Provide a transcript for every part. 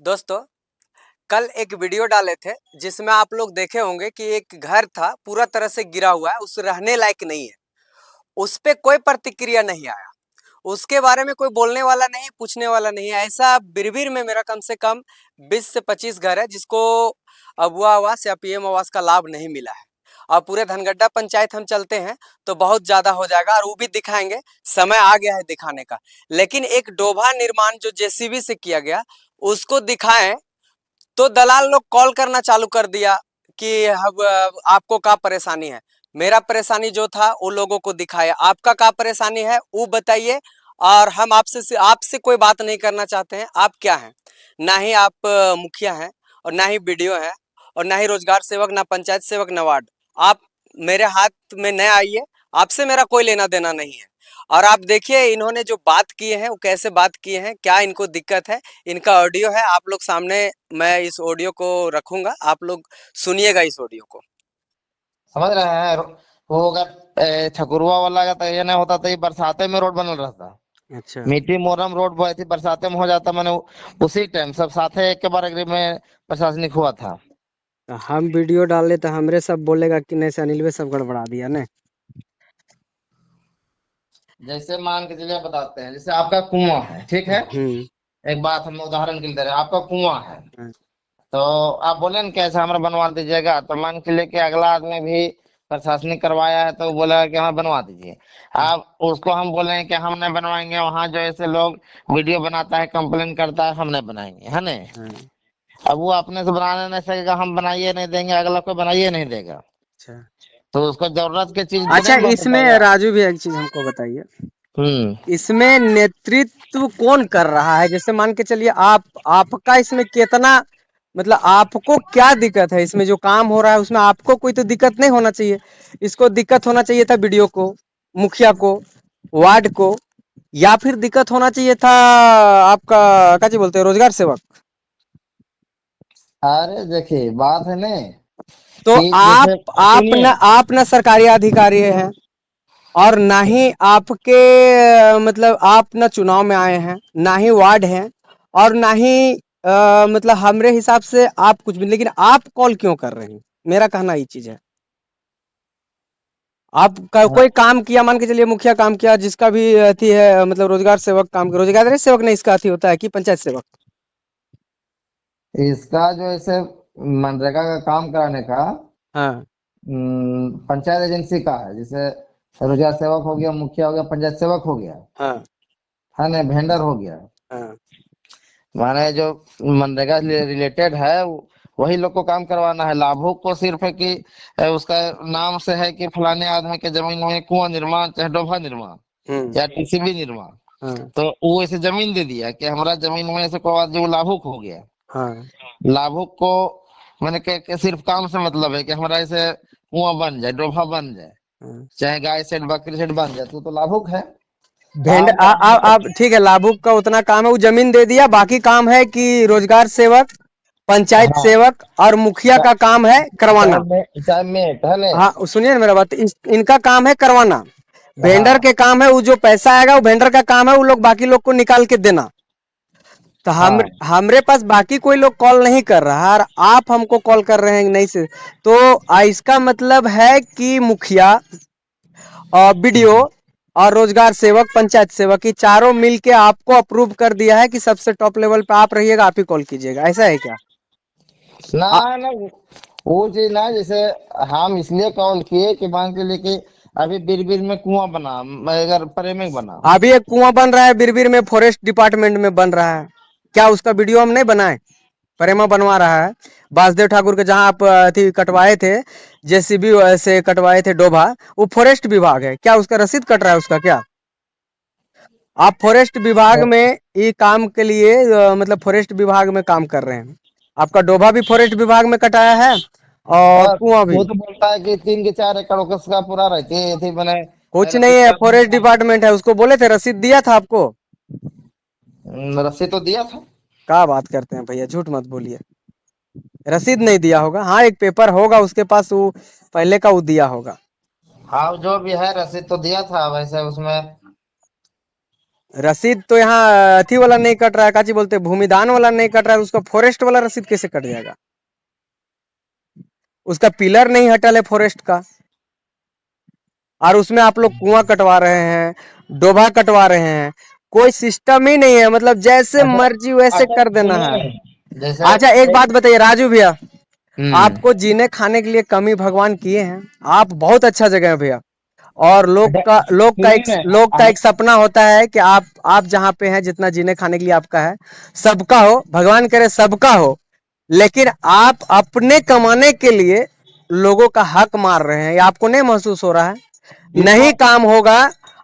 दोस्तों, कल एक वीडियो डाले थे जिसमें आप लोग देखे होंगे कि एक घर था पूरा तरह से गिरा हुआ है, उस रहने लायक नहीं है। उस पे कोई प्रतिक्रिया नहीं आया, उसके बारे में कोई बोलने वाला नहीं, पूछने वाला नहीं है। ऐसा बिरबिर में मेरा कम से कम 20 से 25 घर है जिसको अबुआ आवास या पीएम आवास का लाभ नहीं मिला है। और पूरे धनगड्डा पंचायत हम चलते हैं तो बहुत ज्यादा हो जाएगा और वो भी दिखाएंगे, समय आ गया है दिखाने का। लेकिन एक डोभा निर्माण जो जेसीबी से किया गया उसको दिखाएं तो दलाल लोग कॉल करना चालू कर दिया कि अब आपको क्या परेशानी है। मेरा परेशानी जो था वो लोगों को दिखाया, आपका क्या परेशानी है वो बताइए। और हम आपसे कोई बात नहीं करना चाहते हैं। आप क्या हैं? ना ही आप मुखिया हैं, और ना ही बीडीओ हैं, और ना ही रोजगार सेवक, ना पंचायत सेवक, ना वार्ड। आप मेरे हाथ में न आइए, आपसे मेरा कोई लेना देना नहीं है। और आप देखिए इन्होंने जो बात किए हैं वो कैसे बात किए हैं, क्या इनको दिक्कत है। इनका ऑडियो है आप लोग सामने, मैं इस ऑडियो को रखूंगा, आप लोग सुनिएगा इस ऑडियो को। समझ रहे हैं। वो अगर ठकुरवा वाला का तो ये नहीं होता, तो ये बरसाते में रोड बनल रहता। अच्छा। मीठी मोरम रोड बनी थी, बरसाते में हो जाता। मैंने उसी टाइम सब साथे एक के बार एग्री में प्रशासनिक हुआ था। तो हम वीडियो डाले तो हमरे सब बोलेगा कि नहीं से अनिल सब गड़बड़ा दिया ने। जैसे मान के चलिए बताते हैं, जैसे आपका कुआं है, ठीक है। एक बात हम उदाहरण के लिए दे रहे हैं, आपका कुआं है। तो आप बोले ना कैसे हमारा बनवा दीजिएगा, तो मान के लिए कि अगला आदमी भी प्रशासनिक करवाया है तो वो बोलेगा कि हमें बनवा दीजिए। आप उसको हम बोले हैं कि हम नहीं बनवाएंगे, वहां जो ऐसे लोग वीडियो बनाता है, कंप्लेन करता है, हम नहीं बनाएंगे, है ना। अब वो अपने से बनाने नहीं सकेगा, हम बनाइए नहीं देंगे, अगला कोई बनाइए नहीं देगा। अच्छा। तो उसको जरूरत की चीज अच्छा, नहीं इसमें बताएगा। राजू भी एक चीज हमको बताइए, हम्म। इसमें नेतृत्व कौन कर रहा है? जैसे मान के चलिए आपका इसमें कितना, मतलब आपको क्या दिक्कत है? इसमें जो काम हो रहा है उसमें आपको कोई तो दिक्कत नहीं होना चाहिए। इसको दिक्कत होना चाहिए था बीडीओ को, मुखिया को, वार्ड को, या फिर दिक्कत होना चाहिए था आपका क्या जी बोलते हैं, रोजगार सेवक। अरे देखिए बात है ना तो कि जैसे सुनिए। आप न सरकारी अधिकारी हैं, और ना ही आपके मतलब आप ना चुनाव में आए हैं, ना ही वार्ड हैं, और ना ही मतलब हमरे हिसाब से आप कुछ भी। लेकिन आप कॉल क्यों कर रहे हैं? मेरा कहना ये चीज है। आप हाँ, कोई काम किया, मान के चलिए मुखिया काम किया, जिसका भी अथी है, मतलब रोजगार सेवक काम, रोजगार सेवक नहीं, इसका अथी होता है कि पंचायत सेवक। इसका जो ऐसे मनरेगा का काम कराने का हाँ। पंचायत एजेंसी का है। जैसे रोजगार सेवक हो गया, मुखिया हो गया, पंचायत सेवक हो गया, हाँ। है ना, वेंडर हो गया। हाँ। माने जो मनरेगा रिलेटेड है वही लोग को काम करवाना है। लाभुक को सिर्फ है कि उसका नाम से है कि फलाने आदमी के जमीन में कुआं निर्माण चाहे डोभा निर्माण या टीसीबी निर्माण, हाँ। तो वो ऐसे जमीन दे दिया कि हमारा जमीन में ऐसे कोई आदमी वो लाभुक हो गया। हाँ। लाभुक को मैंने के सिर्फ काम से मतलब है कि हमारा ऐसे कुआं बन जाए, डोभा बन जाए, हाँ। चाहे गाय सेड बकरी सेड बन जाए, तो लाभुक है। भेंड आप आप ठीक है, लाभुक का उतना काम है, वो जमीन दे दिया। बाकी काम है कि रोजगार सेवक, पंचायत हाँ, सेवक और मुखिया का काम है करवाना। चाहे मेट है ना। हाँ सुनिए ना मेरा बात, इनका काम है करवाना। वेंडर हाँ के काम है, वो जो पैसा आएगा वो वेंडर का काम है, वो लोग बाकी लोग को निकाल के देना। तो हाँ हमरे पास बाकी कोई लोग कॉल नहीं कर रहा है, और आप हमको कॉल कर रहे हैं नहीं से। तो इसका मतलब है कि मुखिया और बीडीओ और रोजगार सेवक, पंचायत सेवक, ये चारों मिलके आपको अप्रूव कर दिया है कि सबसे टॉप लेवल पे आप रहिएगा, आप ही कॉल कीजिएगा, ऐसा है क्या? ना आ, ना, वो चीज ना। जैसे हम इसलिए कॉल किए कि मान के लिए कि अभी बिरबिर में कुआं बना, अगर प्रेमिक बना। अभी एक कुआं बन रहा है बिरबिर में, फॉरेस्ट डिपार्टमेंट में बन रहा है। क्या उसका वीडियो हम नहीं बनाए? प्रेमा बनवा रहा है बासदेव ठाकुर के, जहां आप अथी कटवाए थे, जेसीबी से कटवाए थे डोभा, वो फॉरेस्ट विभाग है। क्या उसका रसीद कट रहा है उसका? क्या आप फॉरेस्ट विभाग में ये काम के लिए मतलब फॉरेस्ट विभाग में काम कर रहे हैं? आपका डोभा भी फॉरेस्ट विभाग में कटाया है, और और कुआं भी। वो तो बोलता है कि 3 के 4 एकड़ उसका पूरा रहती है, थी मैंने कुछ नहीं रसीद है, काट फॉरेस्ट डिपार्टमेंट है, उसको बोले थे, रसीद दिया था आपको? रसीद तो दिया था। क्या बात करते हैं भैया, झूठ मत बोलिए। रसीद नहीं दिया होगा? हाँ, एक पेपर होगा उसके पास, वो पहले का वो दिया होगा। हाँ जो भी है रसीद तो दिया था वैसे उसमें। रसीद तो यहाँ अथी वाला नहीं कट रहा है, काची बोलते हैं, भूमिदान वाला नहीं कट रहा है, उसका फॉरेस्ट वाला रसीद कैसे कट जाएगा? उसका पिलर नहीं हटल है फॉरेस्ट का, और उसमें आप लोग कुआं कटवा रहे हैं, डोभा कटवा रहे हैं, कोई सिस्टम ही नहीं है, मतलब जैसे अच्छा मर्जी वैसे अच्छा कर देना सुनिए है। ना, जैसे अच्छा एक बात बताइए राजू भैया, हम्म आपको जीने खाने के लिए कमी भगवान किए हैं, आप बहुत अच्छा जगह है भैया, और अच्छा सुनिए ना लोग का एक सपना होता है कि आप जहाँ पे हैं, जितना जीने खाने के लिए आपका है, सबका हो, भगवान करे सबका हो, लेकिन आप अपने कमाने के लिए लोगों का हक मार रहे हैं, ये आपको नहीं महसूस हो रहा है? देखो नहीं काम होगा,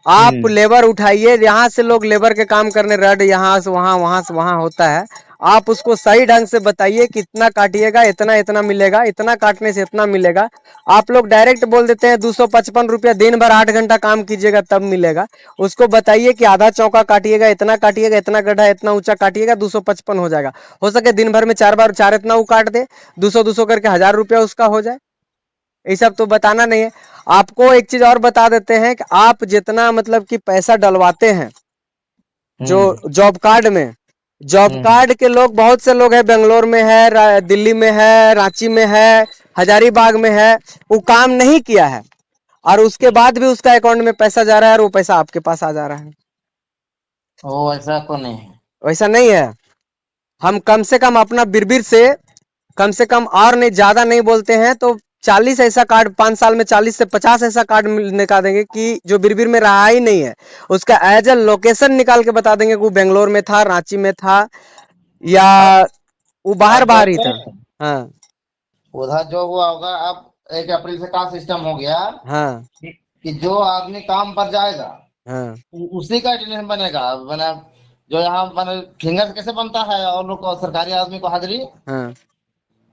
आप हम्म लेबर उठाइए, यहाँ से लोग लेबर के काम करने, रड यहाँ से वहां से वहां होता है, आप उसको सही ढंग से बताइए कि इतना काटिएगा, इतना इतना मिलेगा, इतना काटने से इतना मिलेगा। आप लोग डायरेक्ट बोल देते हैं 255 रुपया, दिन भर 8 घंटा काम कीजिएगा तब मिलेगा। उसको बताइए कि आधा चौका काटिएगा, इतना गड्ढा इतना ऊंचा काटिएगा, 255 हो जाएगा। हो सके दिन भर में 4 बार 4 इतना वो काट दे, 200 करके 1000 रुपया उसका हो जाए। ये सब तो बताना नहीं है। आपको एक चीज और बता देते हैं कि आप जितना मतलब कि पैसा डलवाते हैं जो हम्म जॉब कार्ड में, जॉब हम्म कार्ड के लोग, बहुत से लोग हैं, बेंगलोर में है, दिल्ली में है, रांची में है, हजारीबाग में है, वो काम नहीं किया है, और उसके बाद भी उसका अकाउंट में पैसा जा रहा है, और वो पैसा आपके पास आ जा रहा है। वो ऐसा तो नहीं है। वैसा नहीं है। हम कम से कम अपना बिरबिर से, कम से कम और नहीं, ज्यादा नहीं बोलते हैं तो 40 ऐसा कार्ड, 5 साल में 40 से 50 ऐसा कार्ड निकाल देंगे कि जो बिरबिर में रहा ही नहीं है, उसका एज ए लोकेशन निकाल के बता देंगे कि वो बेंगलोर में था, रांची में था, या अब वो बाहर अब बाहर ही देखते था। हैं हाँ उधर जो हुआ होगा। अब 1 अप्रैल से क्या सिस्टम हो गया हाँ कि जो आदमी काम पर जाएगा हाँ उसी का एटेंडेंस बनेगा। मैंने जो यहाँ मैंने फिंगर कैसे बनता है और लोग को सरकारी आदमी को हाजिरी, हाँ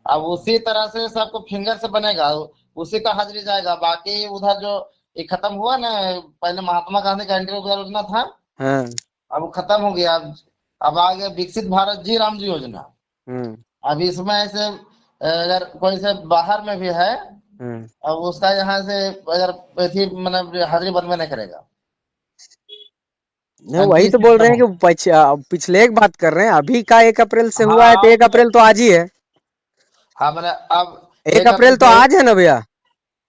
अब उसी तरह से सबको फिंगर से बनेगा, उसी का हाजिरी जाएगा। बाकी उधर जो ये खत्म हुआ ना, पहले महात्मा गांधी का एंट्री योजना था, हाँ अब वो खत्म हो गया। अब आ गया विकसित भारत जी राम जी योजना। हम्म अब इसमें ऐसे अगर कोई से बाहर में भी है, हम्म। अब उसका यहाँ से अगर थी मतलब हाजिरी बनवे नहीं करेगा। नहीं, अब वही ये तो बोल रहे सिस्टम हैं हो। कि पिछले एक बात कर रहे हैं, अभी का 1 अप्रैल से हुआ है, हाँ तो 1 अप्रैल तो आज ही है। हाँ मैंने अब एक एक अप्रैल अप्रैल तो से आज है ना भैया।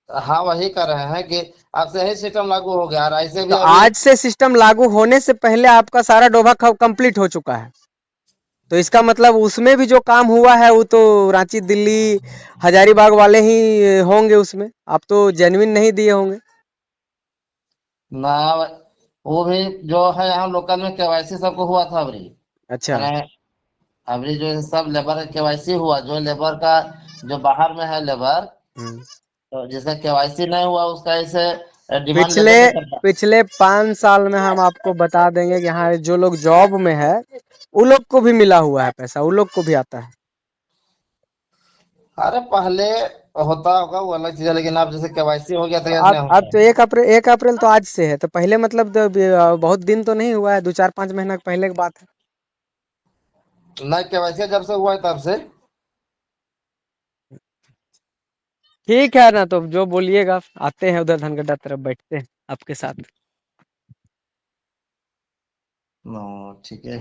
हाँ वही कर रहे हैं कि अब से ही सिस्टम लागू हो गया, और ऐसे भी तो अभी आज से सिस्टम लागू होने से पहले आपका सारा डोभा कंप्लीट हो चुका है, तो इसका मतलब उसमें भी जो काम हुआ है वो तो रांची, दिल्ली, हजारीबाग वाले ही होंगे उसमें, आप तो जेन्युइन नहीं दिए होंगे। ना, वो भी जो है यहाँ लोकल में केवाईसी सबको हुआ था अभी। अच्छा। मैंने अभी जो सब लेबर का केवाईसी हुआ, जो लेबर का जो बाहर में है लेबर, हम्म। तो जिसका केवाईसी नहीं हुआ उसका ऐसे डिमांड पिछले लेबर नहीं करता। पिछले 5 साल में हम आपको बता देंगे कि यहाँ जो लोग जॉब में है, वो लोग को भी मिला हुआ है पैसा, वो लोग को भी आता है। अरे पहले होता होगा वो अलग चीज है, लेकिन अब जैसे केवाईसी हो गया तो यार नहीं अब होता तो है। 1 अप्रैल तो आज से है, तो पहले मतलब बहुत दिन तो नहीं हुआ है, 2 4 5 महीना पहले की बात है। नहीं केवाईसी जब से हुआ है तब से। ठीक है ना, तो जो बोलिएगा, आते हैं उधर धनगड्डा तरफ, बैठते हैं आपके साथ। ठीक है।